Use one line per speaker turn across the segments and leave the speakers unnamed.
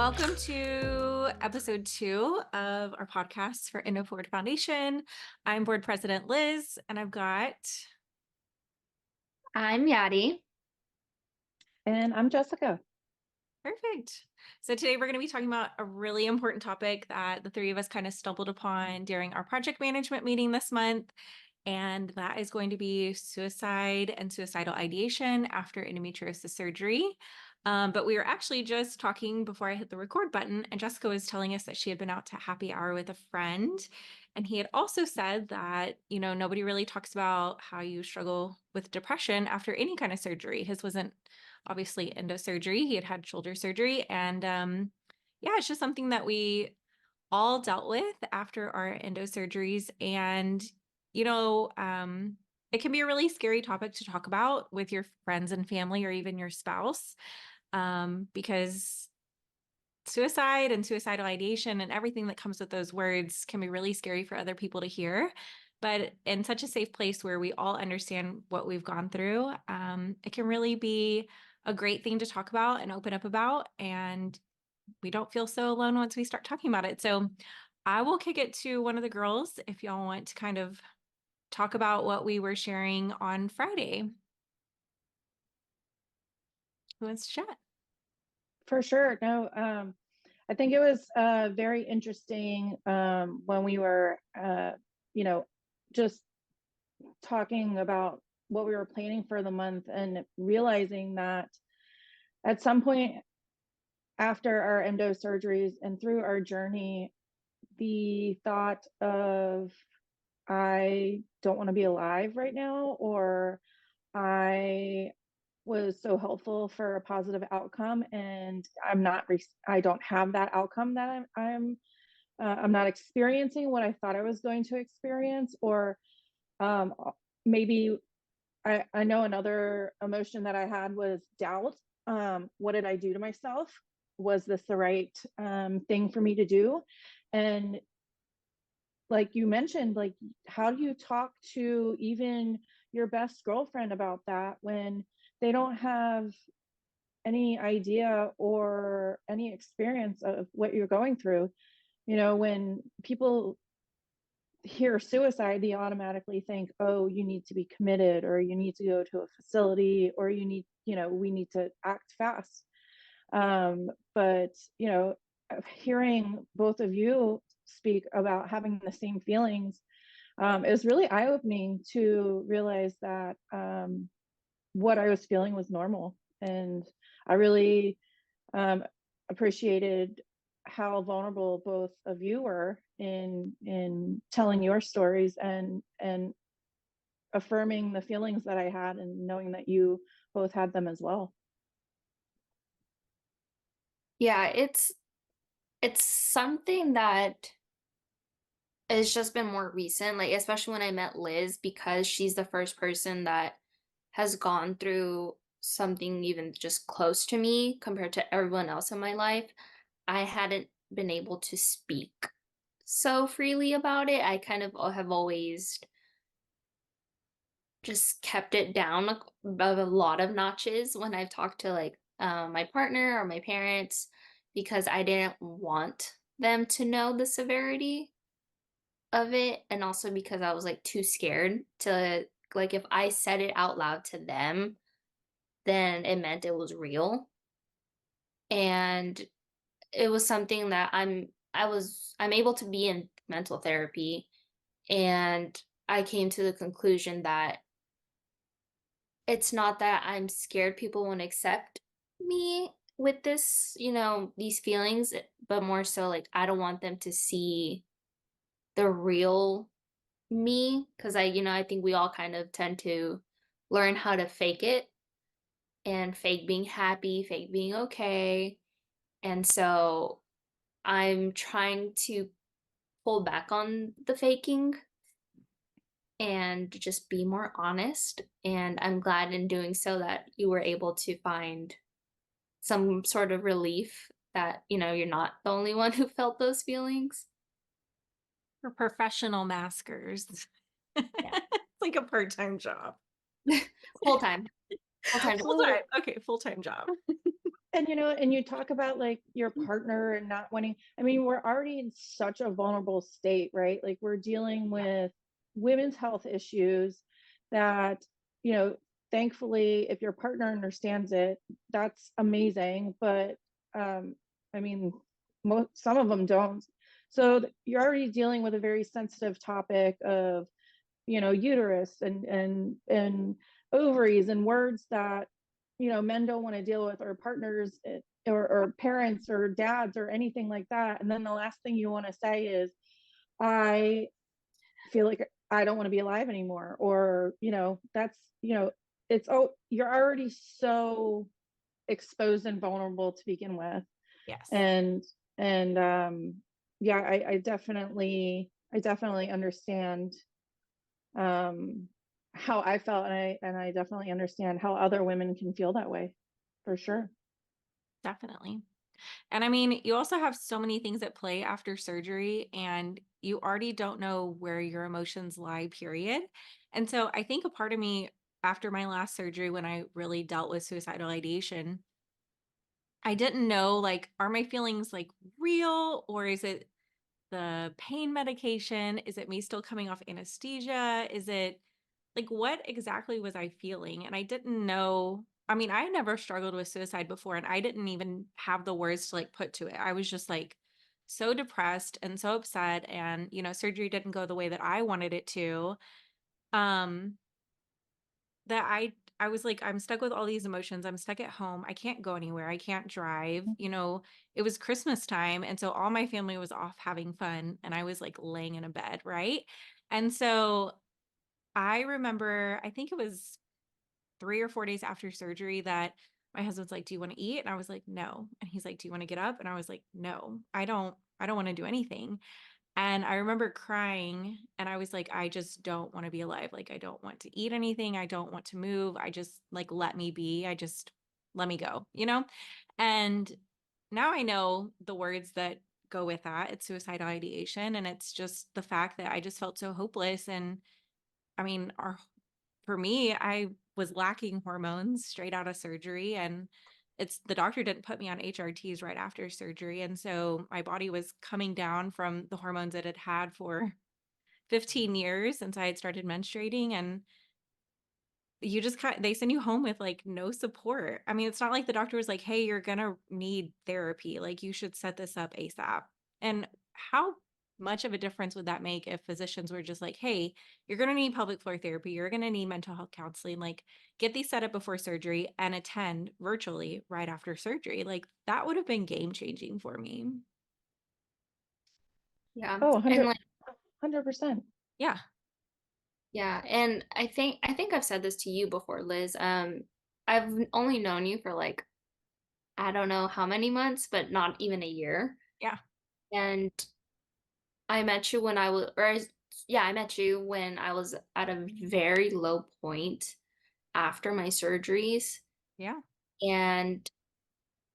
Welcome to episode 2 of our podcast for Endo Forward Foundation. I'm board president Liz, and I've got
I'm Yadi.
And I'm Jessica.
perfect. So today we're going to be talking about a really important topic that the three of us kind of stumbled upon during our project management meeting this month. And that is going to be suicide and suicidal ideation after endometriosis surgery. But we were actually just talking before I hit the record button, and Jessica was telling us that she had been out to happy hour with a friend. And he had also said that, nobody really talks about how you struggle with depression after any kind of surgery. His wasn't obviously endo surgery. He had had shoulder surgery. And yeah, it's just something that we all dealt with after our endo surgeries. And it can be a really scary topic to talk about with your friends and family or even your spouse, because suicide and suicidal ideation and everything that comes with those words can be really scary for other people to hear. But in such a safe place where we all understand what we've gone through, it can really be a great thing to talk about and open up about. And we don't feel so alone once we start talking about it. So I will kick it to one of the girls if y'all want to kind of talk about what we were sharing on Friday. Who wants to chat?
For sure. No, I think it was very interesting when we were, just talking about what we were planning for the month and realizing that at some point after our endo surgeries and through our journey, the thought of I don't want to be alive right now, or I was so helpful for a positive outcome, and I don't have that outcome that I'm not experiencing what I thought I was going to experience, or maybe I know another emotion that I had was doubt. What did I do to myself? Was this the right thing for me to do? And like you mentioned, like, how do you talk to even your best girlfriend about that when they don't have any idea or any experience of what you're going through? When people hear suicide, they automatically think, oh, you need to be committed, or you need to go to a facility, or we need to act fast. But hearing both of you speak about having the same feelings, it was really eye-opening to realize that what I was feeling was normal. And I really appreciated how vulnerable both of you were in telling your stories and affirming the feelings that I had, and knowing that you both had them as well.
Yeah, it's something that has just been more recent, like especially when I met Liz, because she's the first person that has gone through something even just close to me compared to everyone else in my life. I hadn't been able to speak so freely about it. I kind of have always just kept it down a lot of notches when I've talked to my partner or my parents, because I didn't want them to know the severity of it, and also because I was like too scared to, like, if I said it out loud to them, then it meant it was real. And it was something that I'm able to be in mental therapy, and I came to the conclusion that it's not that I'm scared people won't accept me with this, these feelings, but more so like I don't want them to see the real me, because I think we all kind of tend to learn how to fake it, and fake being happy, fake being okay. And so I'm trying to pull back on the faking and just be more honest. And I'm glad in doing so that you were able to find some sort of relief that, you're not the only one who felt those feelings.
For professional maskers.
Yeah.
It's like a part-time job.
Full time. Full time.
Full-time. Okay, full-time job.
And and you talk about like your partner and not wanting, I mean, we're already in such a vulnerable state, right? Like we're dealing with women's health issues that, you know, thankfully, if your partner understands it, that's amazing. But I mean, some of them don't. So you're already dealing with a very sensitive topic of, uterus and ovaries and words that, men don't want to deal with, or partners, or parents or dads or anything like that. And then the last thing you want to say is, I feel like I don't want to be alive anymore. Or, that's, it's, oh, you're already so exposed and vulnerable to begin with.
Yes.
And yeah, I definitely understand how I felt, and I definitely understand how other women can feel that way, for sure.
Definitely. And I mean, you also have so many things at play after surgery, and you already don't know where your emotions lie, period. And so I think a part of me after my last surgery, when I really dealt with suicidal ideation, I didn't know, like, are my feelings like real, or is it the pain medication? Is it me still coming off anesthesia? Is it like, what exactly was I feeling? And I didn't know. I mean, I never struggled with suicide before, and I didn't even have the words to like put to it. I was just like so depressed and so upset. And, surgery didn't go the way that I wanted it to. Um, that I was like, I'm stuck with all these emotions. I'm stuck at home. I can't go anywhere. I can't drive. It was Christmas time. And so all my family was off having fun. And I was like laying in a bed, right? And so I remember, I think it was 3 or 4 days after surgery that my husband's like, "Do you want to eat?" And I was like, "No." And he's like, "Do you want to get up?" And I was like, "No, I don't want to do anything." And I remember crying, and I was like, "I just don't want to be alive. Like, I don't want to eat anything. I don't want to move. I just like, let me be. I just let me go?" And now I know the words that go with that. It's suicidal ideation. And it's just the fact that I just felt so hopeless. And I mean, for me, I was lacking hormones straight out of surgery, and it's the doctor didn't put me on HRTs right after surgery. And so my body was coming down from the hormones it had had for 15 years since I had started menstruating. And you just they send you home with like no support. I mean, it's not like the doctor was like, "Hey, you're gonna need therapy. Like, you should set this up ASAP." And how much of a difference would that make if physicians were just like, "Hey, you're gonna need pelvic floor therapy. You're gonna need mental health counseling. Like, get these set up before surgery and attend virtually right after surgery." Like, that would have been game changing for me.
Yeah.
Oh,
And
100,
like
100%.
Yeah.
yeah, and I think I've said this to you before, Liz. I've only known you for like I don't know how many months, but not even a year.
Yeah.
And I met you when yeah, I met you when I was at a very low point after my surgeries,
Yeah.
and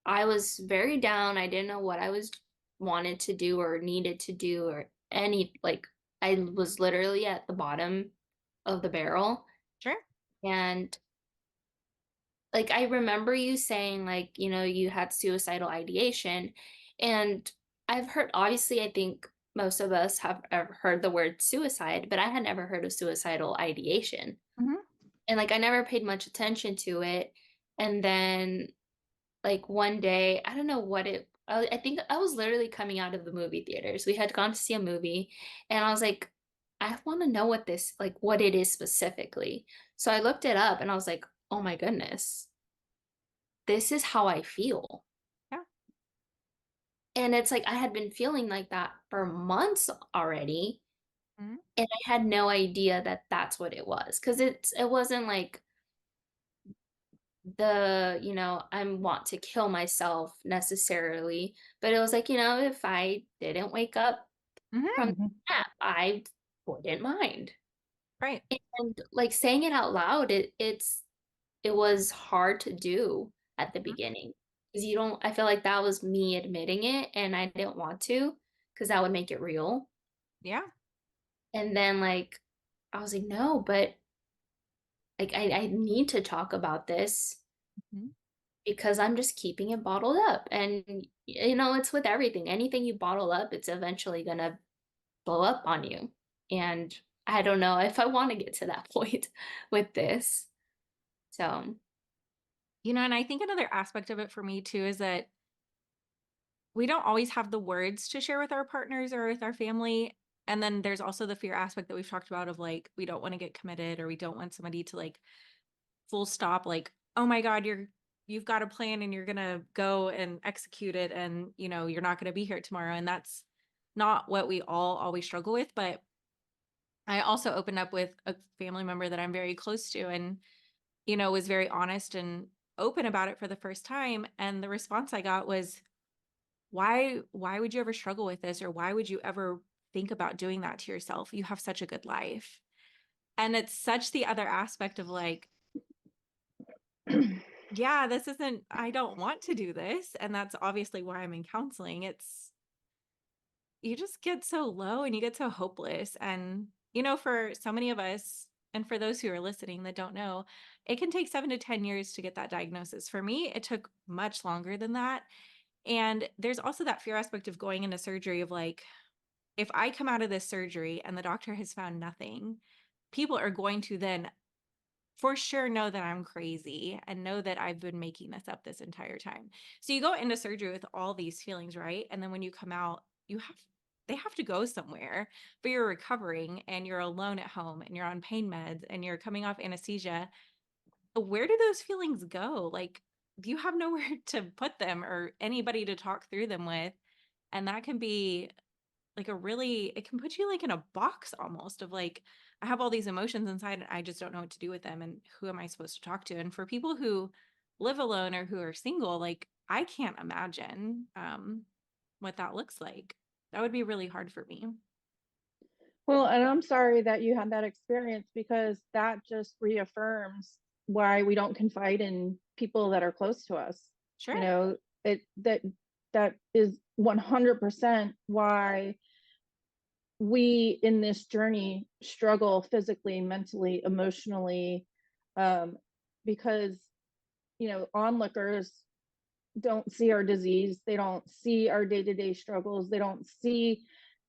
I was very down. I didn't know what I was wanted to do or needed to do or any like I was literally at the bottom of the barrel.
Sure.
And like I remember you saying like, you had suicidal ideation. And I've heard, obviously, I think most of us have ever heard the word suicide, but I had never heard of suicidal ideation.
Hmm.
And like I never paid much attention to it. And then like one day, I don't know what I think I was literally coming out of the movie theaters. We had gone to see a movie, and I was like, I want to know what it is specifically. So I looked it up and I was like, oh my goodness, this is how I feel.
Yeah.
And it's like I had been feeling like that for months already.
Hmm.
And I had no idea that that's what it was. Cause it wasn't like I want to kill myself necessarily, but it was like, if I didn't wake up from
Hmm.
the
Hmm.
nap, I wouldn't mind.
Right.
And like saying it out loud, it was hard to do at the
Mhm.
beginning because I feel like that was me admitting it and I didn't want to because that would make it real.
Yeah.
And then like I was like, no, but like I need to talk about this
Mhm.
because I'm just keeping it bottled up. And, it's with everything. Anything you bottle up, it's eventually going to blow up on you. And I don't know if I want to get to that point with this. So,
And I think another aspect of it for me too is that we don't always have the words to share with our partners or with our family. And then there's also the fear aspect that we've talked about of like, we don't want to get committed, or we don't want somebody to like full stop, like, oh my God, you've got a plan and you're going to go and execute it. And, you're not going to be here tomorrow. And that's not what we all always struggle with. But I also opened up with a family member that I'm very close to, and, was very honest and open about it for the first time. And the response I got was, why would you ever struggle with this? Or why would you ever think about doing that to yourself? You have such a good life. And it's such the other aspect of like, yeah, I don't want to do this. And that's obviously why I'm in counseling. You just get so low and you get so hopeless. And, for so many of us, and for those who are listening that don't know, it can take 7 to 10 years to get that diagnosis. For me, it took much longer than that. And there's also that fear aspect of going into surgery of like, if I come out of this surgery and the doctor has found nothing, people are going to then for sure know that I'm crazy and know that I've been making this up this entire time. So you go into surgery with all these feelings, right? And then when you come out, they have to go somewhere, but you're recovering and you're alone at home and you're on pain meds and you're coming off anesthesia. Where do those feelings go? Like, you have nowhere to put them or anybody to talk through them with. And that can be like it can put you like in a box almost of like, I have all these emotions inside and I just don't know what to do with them. And who am I supposed to talk to? And for people who live alone or who are single, like, I can't imagine what that looks like. That would be really hard for me.
Well, and I'm sorry that you had that experience, because that just reaffirms why we don't confide in people that are close to us. You
Sure.
know, it that is 100% why we in this journey struggle physically, mentally, emotionally, um, because onlookers don't see our disease, they don't see our day-to-day struggles, they don't see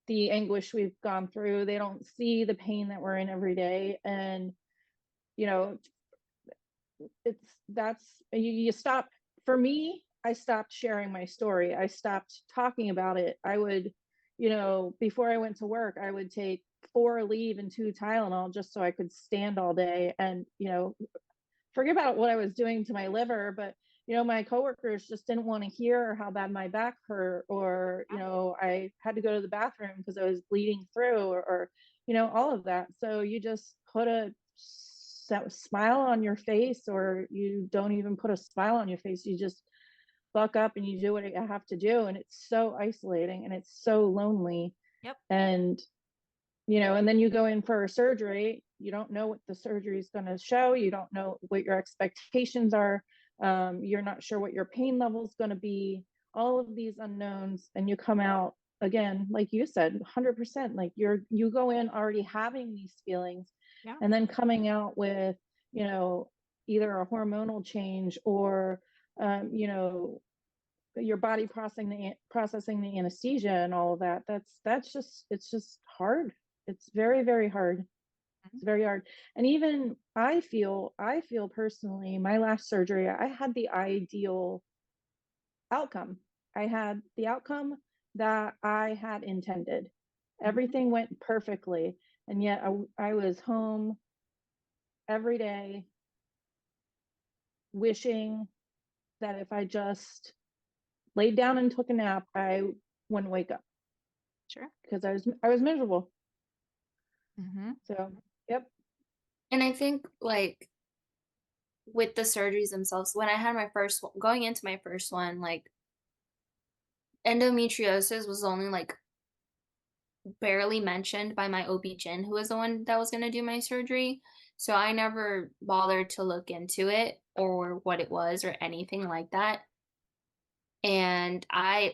the anguish we've gone through, they don't see the pain that we're in every day. And you know you stop. For me, I stopped sharing my story, I stopped talking about it. I would, before I went to work, I would take 4 leave and 2 Tylenol just so I could stand all day. And forget about what I was doing to my liver, but my coworkers just didn't want to hear how bad my back hurt, or I had to go to the bathroom because I was bleeding through, or all of that. So you just put a smile on your face, or you don't even put a smile on your face. You just buck up and you do what you have to do, and it's so isolating and it's so lonely.
Yep.
And and then you go in for a surgery, you don't know what the surgery is going to show, you don't know what your expectations are, you're not sure what your pain level is going to be, all of these unknowns. And you come out, again, like you said, 100%, like you go in already having these feelings,
Yeah.
and then coming out with either a hormonal change, or your body processing the anesthesia and all of that. It's just hard. It's very, very hard. It's very hard. And even I feel personally, my last surgery, I had the ideal outcome. I had the outcome that I had intended. Everything went perfectly. And yet I was home every day wishing that if I just laid down and took a nap, I wouldn't wake up,
Sure.
because I was miserable.
Mm-hmm.
So, yep.
and I think like with the surgeries themselves, when I had my first one, going into my first one, like endometriosis was only like barely mentioned by my OB-GYN, who was the one that was going to do my surgery. So I never bothered to look into it or what it was or anything like that. And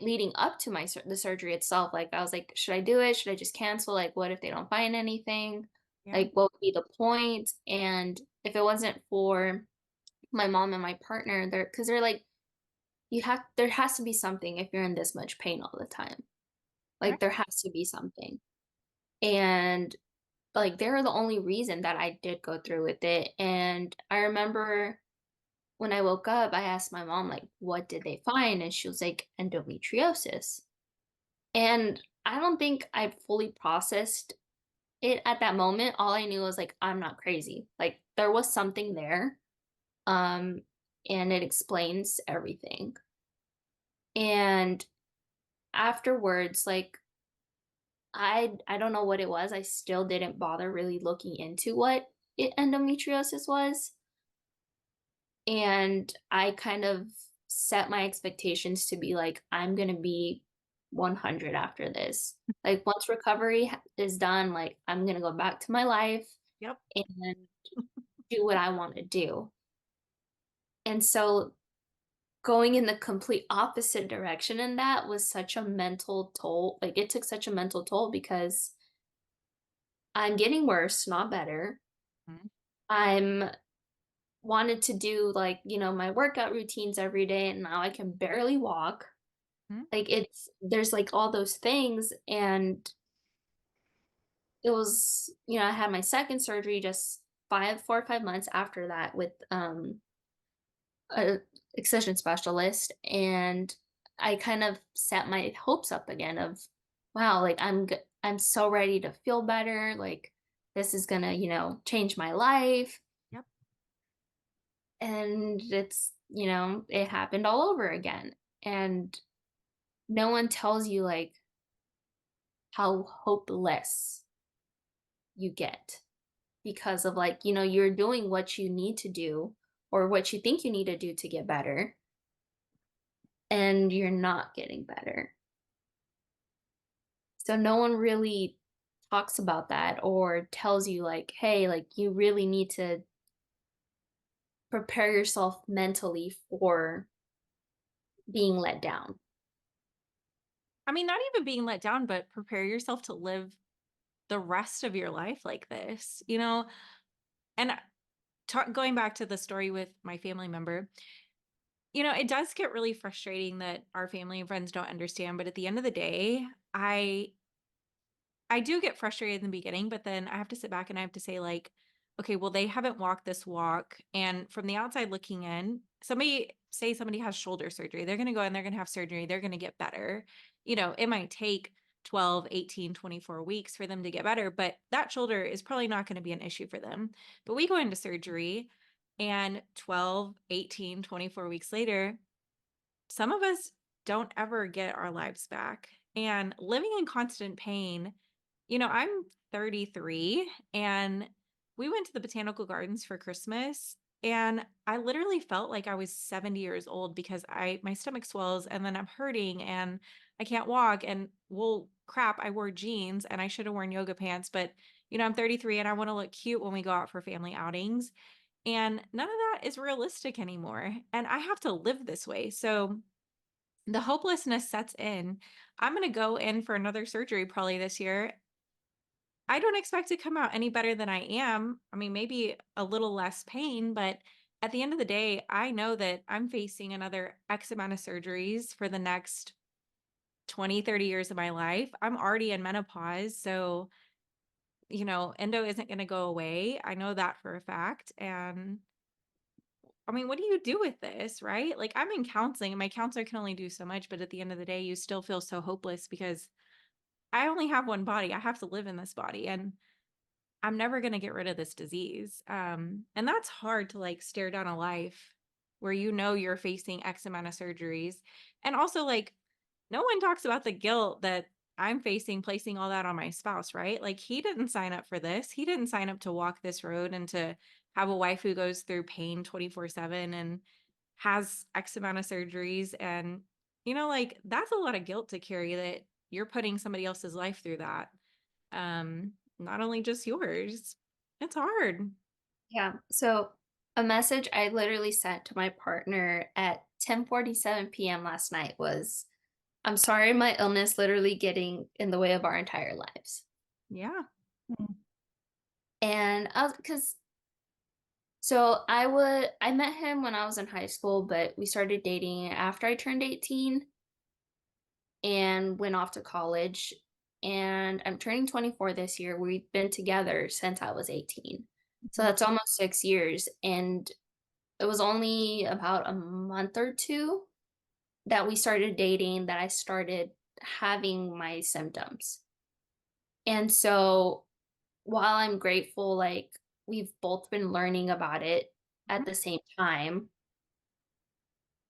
leading up to the surgery itself, like I was like, should I do it? Should I just cancel? Like, what if they don't find anything?
Yeah.
Like, what would be the point? And if it wasn't for my mom and my partner, because they're like, there has to be something if you're in this much pain all the time.
Right.
Like, there has to be something. And, like, they're the only reason that I did go through with it, and I remember when I woke up, I asked my mom, like, "What did they find?" And she was like, "Endometriosis." And I don't think I fully processed it at that moment. All I knew was, like, I'm not crazy. Like, there was something there, um, and it explains everything. And afterwards, like, I don't know what it was. I still didn't bother really looking into what endometriosis was. And I kind of set my expectations to be like, I'm going to be 100 after this. Like, once recovery is done, like, I'm going to go back to my life
Yep.
and do what I want to do. And so going in the complete opposite direction in that was such a mental toll. Like, it took such a mental toll because I'm getting worse, not better.
Mhm.
I'm wanted to do, like, my workout routines every day, and now I can barely walk.
Mhm.
Like, there's, like, all those things, and it was I had my second surgery just 4 or 5 months after that with, a excision specialist, and I kind of set my hopes up again of, "Wow, like, I'm so ready to feel better, like, this is gonna, change my life."
Yep.
And it happened all over again, and no one tells you, like, how hopeless you get because of, like, you're doing what you need to do or what you think you need to do to get better, and you're not getting better. So no one really talks about that or tells you, like, "Hey, like, you really need to prepare yourself mentally for being let down."
I mean, not even being let down, but prepare yourself to live the rest of your life like this, you know? And going back to the story with my family member, it does get really frustrating that our family and friends don't understand, but at the end of the day, I do get frustrated in the beginning, but then I have to sit back and I have to say, like, okay, well, they haven't walked this walk. And from the outside looking in, somebody has shoulder surgery. They're going to go and they're going to have surgery. They're going to get better. It might take 12, 18, 24 weeks for them to get better, but that shoulder is probably not going to be an issue for them. But we go into surgery and 12, 18, 24 weeks later, some of us don't ever get our lives back. And living in constant pain, I'm 33 and we went to the botanical gardens for Christmas and I literally felt like I was 70 years old because my stomach swells and then I'm hurting and I can't walk and well crap, I wore jeans and I should have worn yoga pants, but I'm 33 and I want to look cute when we go out for family outings and none of that is realistic anymore and I have to live this way. So the hopelessness sets in. I'm going to go in for another surgery probably this year. I don't expect to come out any better than I am. I mean, maybe a little less pain, but at the end of the day, I know that I'm facing another X amount of surgeries for the next 20, 30 years of my life. I'm already in menopause. So, endo isn't going to go away. I know that for a fact. And I mean, what do you do with this, right? Like, I'm in counseling and my counselor can only do so much, but at the end of the day, you still feel so hopeless because I only have one body. I have to live in this body. And I'm never going to get rid of this disease. And that's hard to like stare down a life where you're facing X amount of surgeries. And also, like, no one talks about the guilt that I'm facing placing all that on my spouse, right? Like, he didn't sign up for this. He didn't sign up to walk this road and to have a wife who goes through pain 24/7 and has X amount of surgeries. And, like, that's a lot of guilt to carry that you're putting somebody else's life through that. Not only just yours. It's hard.
Yeah. So a message I literally sent to my partner at 10:47 p.m. last night was, "I'm sorry my illness literally getting in the way of our entire lives."
Yeah.
Mm.
And I was because So I met him when I was in high school, but we started dating after I turned 18 and went off to college. And I'm turning 24 this year. We've been together since I was 18. So
Mhm.
that's almost 6 years. And it was only about a month or two that we started dating that I started having my symptoms. And so while I'm grateful, like we've both been learning about it at
Mhm.
the same time,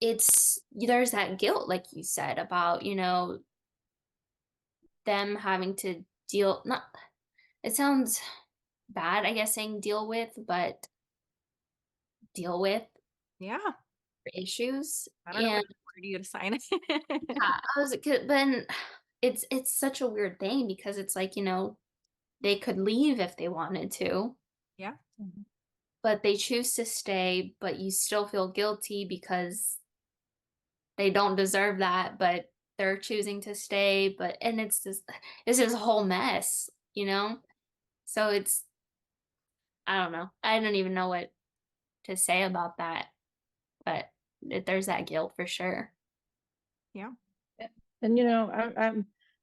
there's that guilt, like you said, about, them having to deal, not, it sounds bad, I guess, saying deal with, but deal with
Yeah.
issues.
I don't know
And
which word you to sign.
yeah, I was a kid, but it's such a weird thing because it's like, they could leave if they wanted to,
Yeah.
Mhm.
but they choose to stay, but you still feel guilty because they don't deserve that, but they're choosing to stay, and it's this whole mess. So I don't know. I don't even know what to say about that, but there's that guilt for sure.
Yeah.
A- And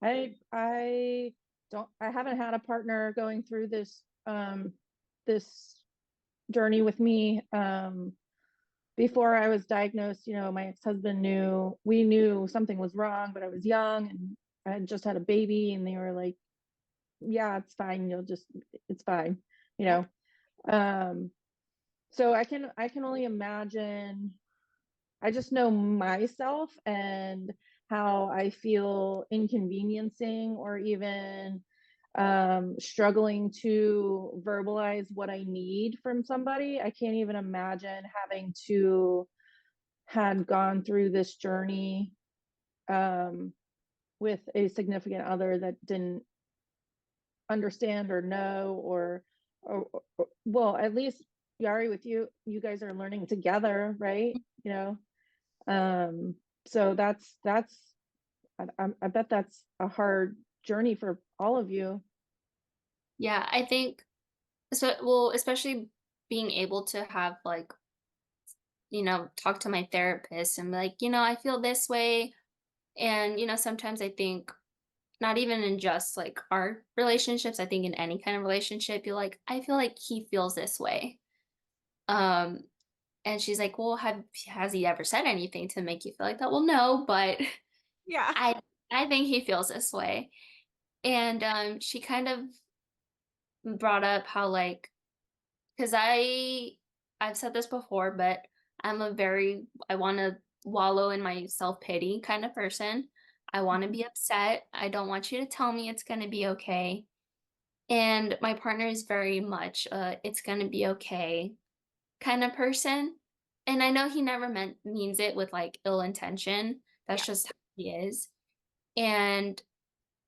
I don't I haven't had a partner going through this journey with me. Before I was diagnosed, my ex-husband we knew something was wrong, but I was young and I had just had a baby and they were like, yeah, it's fine. It's fine, you
Yeah.
know. Um, so I can only imagine. I just know myself and how I feel inconveniencing or even struggling to verbalize what I need from somebody. I can't even imagine having to had gone through this journey um, with a significant other that didn't understand or know or well, at least Yari, with you guys are learning together, right? Um, so that's I bet that's a hard journey for all of you.
Yeah, I think so. Well, especially being able to have like, talk to my therapist and be like, I feel this way. And, sometimes I think not even in just like our relationships, I think in any kind of relationship, you're like, I feel like he feels this way. Um, and she's like, well, has he ever said anything to make you feel like that? Well, no, but
Yeah.
I I think he feels this way. And she kind of brought up how like, because I've said this before, but I want to wallow in my self-pity kind of person. I want to
Mhm.
be upset. I don't want you to tell me it's going to be okay. And my partner is very much it's going to be okay kind of person. And I know he never means it with like ill intention.
Yeah.
That's just how he is. And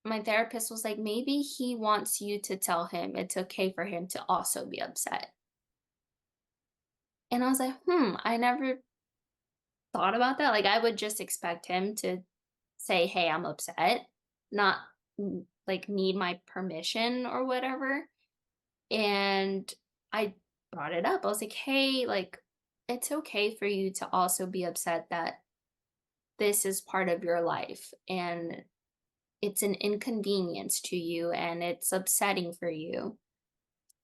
my therapist was like, maybe he wants you to tell him it's okay for him to also be upset. And I was like, I never thought about that. Like, I would just expect him to say, hey, I'm upset, not like need my permission or whatever. And I brought it up. I was like, hey, like, it's okay for you to also be upset that this is part of your life and it's an inconvenience to you and it's upsetting for you.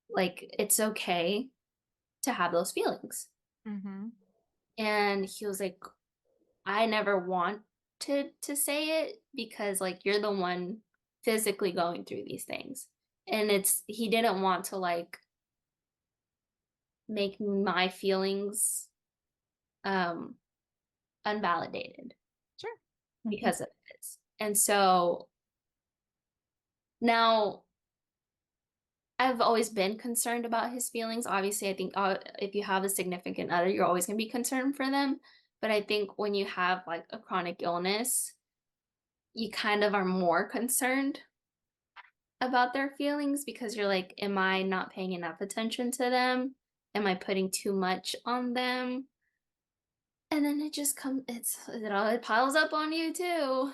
Like, it's okay to have those feelings.
Hmm.
And he was like, I never wanted to say it because like you're the one physically going through these things. And he didn't want to like make my feelings um unvalidated
Sure. Mhm.
because of this. And so now I've always been concerned about his feelings. Obviously, I think if you have a significant other, you're always going to be concerned for them. But I think when you have like a chronic illness, you kind of are more concerned about their feelings because you're like, am I not paying enough attention to them? Am I putting too much on them? And then it just comes, it piles up on you too.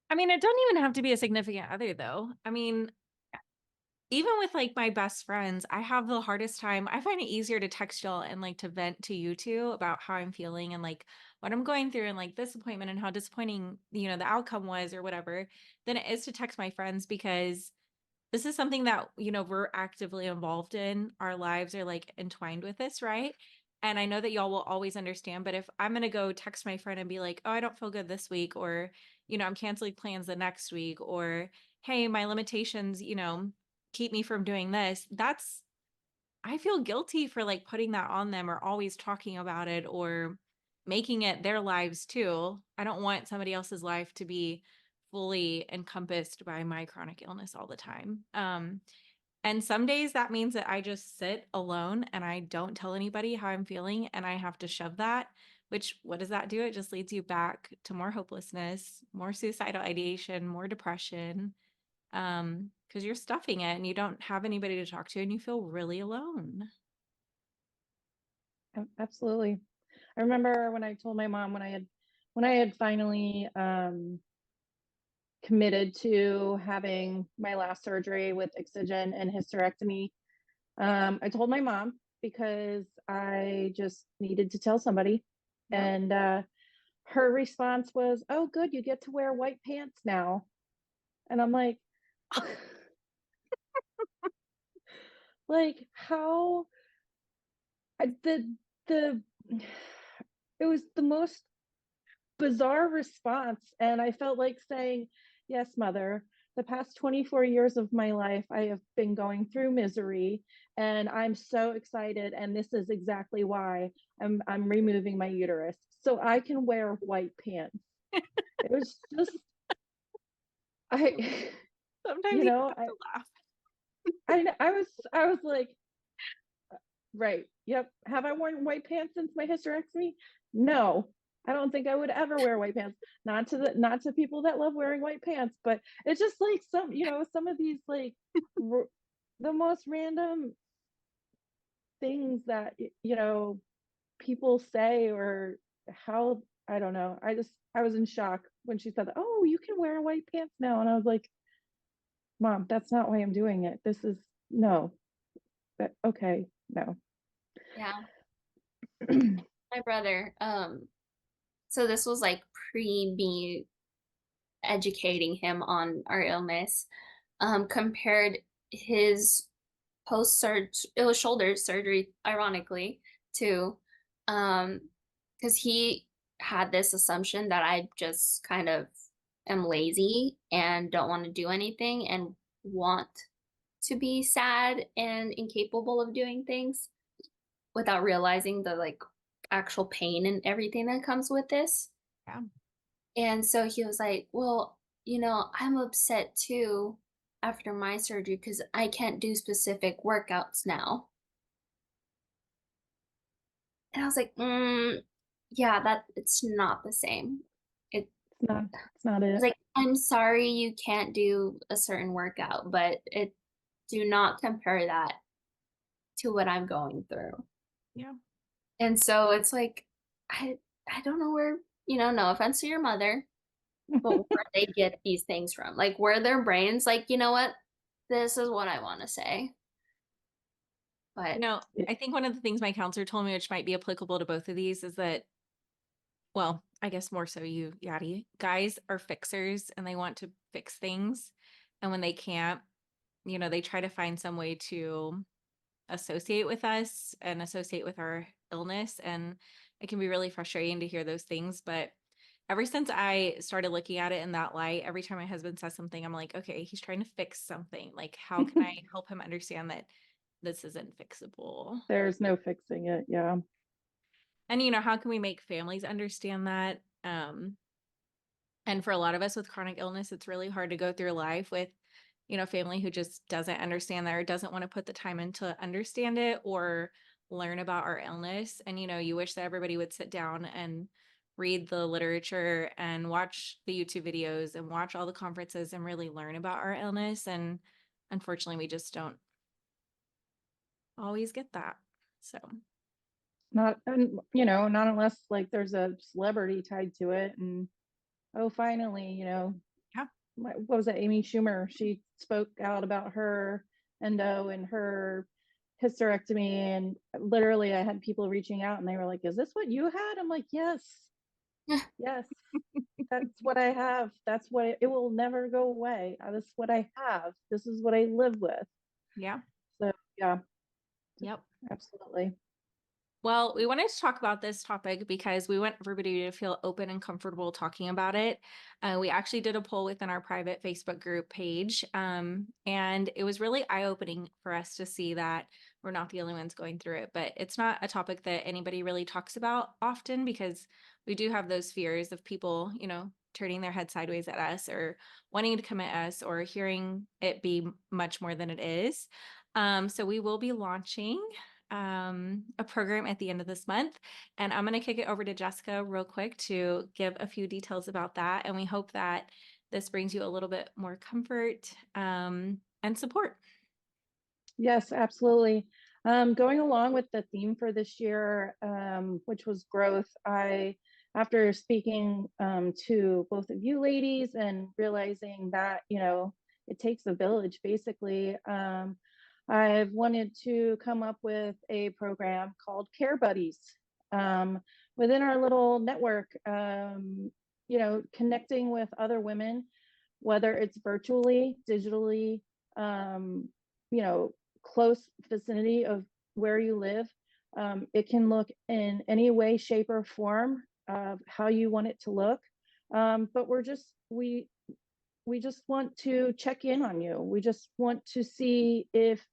I mean, it doesn't even have to be a significant other though. I mean, even with like my best friends, I have the hardest time. I find it easier to text y'all and like to vent to you two about how I'm feeling and like what I'm going through and like disappointment and how disappointing, the outcome was or whatever, than it is to text my friends, because this is something that, we're actively involved in. Our lives are like entwined with this, right? And I know that y'all will always understand, but if I'm going to go text my friend and be like, oh, I don't feel good this week, or, I'm canceling plans the next week, or, hey, my limitations, keep me from doing this, I feel guilty for like putting that on them or always talking about it or making it their lives too. I don't want somebody else's life to be fully encompassed by my chronic illness all the time. And some days that means that I just sit alone and I don't tell anybody how I'm feeling, and I have to shove that, which what does that do? It just leads you back to more hopelessness, more suicidal ideation, more depression. Because you're stuffing it and you don't have anybody to talk to and you feel really alone.
Absolutely. I remember when I told my mom when I had finally committed to having my last surgery with excision and hysterectomy. I told my mom because I just needed to tell somebody.
Yeah.
And her response was, "Oh, good, you get to wear white pants now." And I'm like, like how the it was the most bizarre response. And I felt like saying, "Yes, mother, the past 24 years of my life, I have been going through misery, and I'm so excited. And this is exactly why I'm removing my uterus so I can wear white pants." It was just, I,
Sometimes
you
you
know,
have to laugh.
I was like, right, yep. Have I worn white pants since my hysterectomy? No, I don't think I would ever wear white pants. Not to people that love wearing white pants, but it's just like some of these like the most random things that people say, or how, I don't know. I was in shock when she said, "Oh, you can wear white pants now," and I was like, "Mom, that's not why I'm doing it. This is no, but okay, no."
Yeah. My brother, so this was like pre me educating him on our illness, compared his post surgery, it was shoulder surgery, ironically, to, because he had this assumption that I just kind of am lazy and don't want to do anything and want to be sad and incapable of doing things, without realizing the like actual pain and everything that comes with this.
Yeah.
And so he was like, "Well, I'm upset too after my surgery because I can't do specific workouts now." And I was like, yeah, that it's not the same. It
It's not
was
it.
like, "I'm sorry you can't do a certain workout, but it do not compare that to what I'm going through."
Yeah.
And so it's like, I don't know where, no offense to your mother, but where they get these things from. Like, where their brains like, "You know what? This is what I wanna say."
You
But
know, I think one of the things my counselor told me, which might be applicable to both of these, is that, well, I guess more so you, Yadi, guys are fixers and they want to fix things. And when they can't, they try to find some way to associate with us and associate with our illness. And it can be really frustrating to hear those things. But ever since I started looking at it in that light, every time my husband says something, I'm like, okay, he's trying to fix something. Like, how can I help him understand that this isn't fixable?
There's no fixing it. Yeah.
And, how can we make families understand that? And for a lot of us with chronic illness, it's really hard to go through life with, family who just doesn't understand that or doesn't want to put the time in to understand it or learn about our illness. And, you wish that everybody would sit down and read the literature and watch the YouTube videos and watch all the conferences and really learn about our illness. And unfortunately, we just don't always get that. So,
Not, and not unless like there's a celebrity tied to it. And oh, finally,
yeah.
what was that? Amy Schumer. She spoke out about her endo and her hysterectomy. And literally, I had people reaching out and they were like, "Is this what you had?" I'm like, "Yes, yes, that's what I have. That's what it will never go away. This is what I have. This is what I live with."
Yeah.
So, yeah,
Yep.
absolutely.
Well, we wanted to talk about this topic because we want everybody to feel open and comfortable talking about it. We actually did a poll within our private Facebook group page, and it was really eye-opening for us to see that we're not the only ones going through it. But it's not a topic that anybody really talks about often because we do have those fears of people, turning their head sideways at us or wanting to come at us or hearing it be much more than it is. So we will be launching a program at the end of this month. And I'm going to kick it over to Jessica real quick to give a few details about that. And we hope that this brings you a little bit more comfort and support.
Yes, absolutely. Going along with the theme for this year, which was growth, after speaking to both of you ladies and realizing that, it takes a village basically, I've wanted to come up with a program called Care Buddies within our little network, connecting with other women, whether it's virtually, digitally, um, you know, close vicinity of where you live. It can look in any way, shape, or form of how you want it to look. But we just want to check in on you. We just want to see if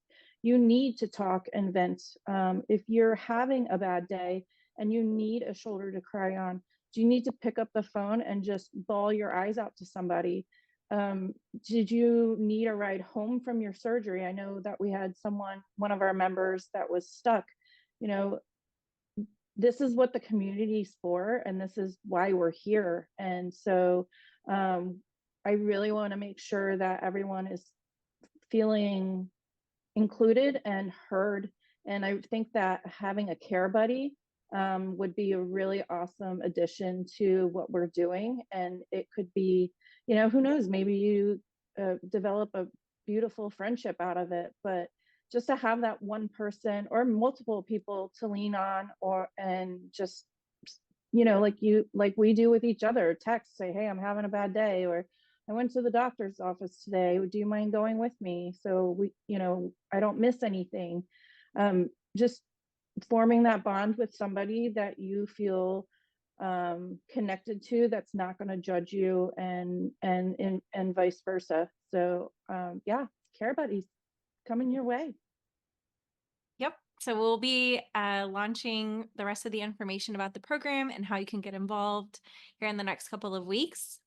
you need to talk and vent. If you're having a bad day and you need a shoulder to cry on, do you need to pick up the phone and just bawl your eyes out to somebody? Did you need a ride home from your surgery? I know that we had one of our members that was stuck. You know, this is what the community's for, and this is why we're here. And so I really want to make sure that everyone is feeling included and heard. And I think that having a care buddy would be a really awesome addition to what we're doing. And it could be, who knows, maybe you develop a beautiful friendship out of it. But just to have that one person or multiple people to lean on, and just, like we do with each other, text, say, "Hey, I'm having a bad day," or "I went to the doctor's office today. Do you mind going with me?" So I don't miss anything. Just forming that bond with somebody that you feel connected to, that's not going to judge you, and vice versa. So yeah, care buddies coming your way.
Yep. So we'll be launching the rest of the information about the program and how you can get involved here in the next couple of weeks.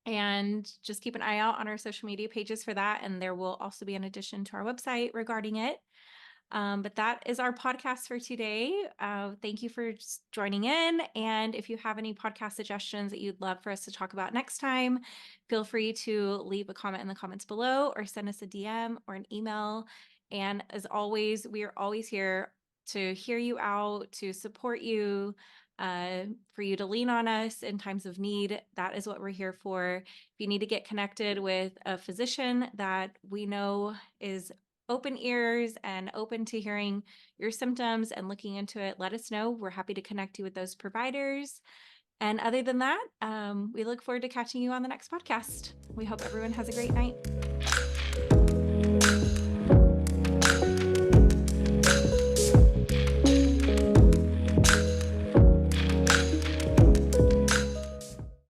And just keep an eye out on our social media pages for that. And there will also be an addition to our website regarding it. But that is our podcast for today. Thank you for joining in. And if you have any podcast suggestions that you'd love for us to talk about next time, feel free to leave a comment in the comments below or send us a DM or an email. And as always, we are always here to hear you out, to support you, for you to lean on us in times of need. That is what we're here for. If you need to get connected with a physician that we know is open ears and open to hearing your symptoms and looking into it, let us know. We're happy to connect you with those providers. And other than that, we look forward to catching you on the next podcast. We hope everyone has a great night.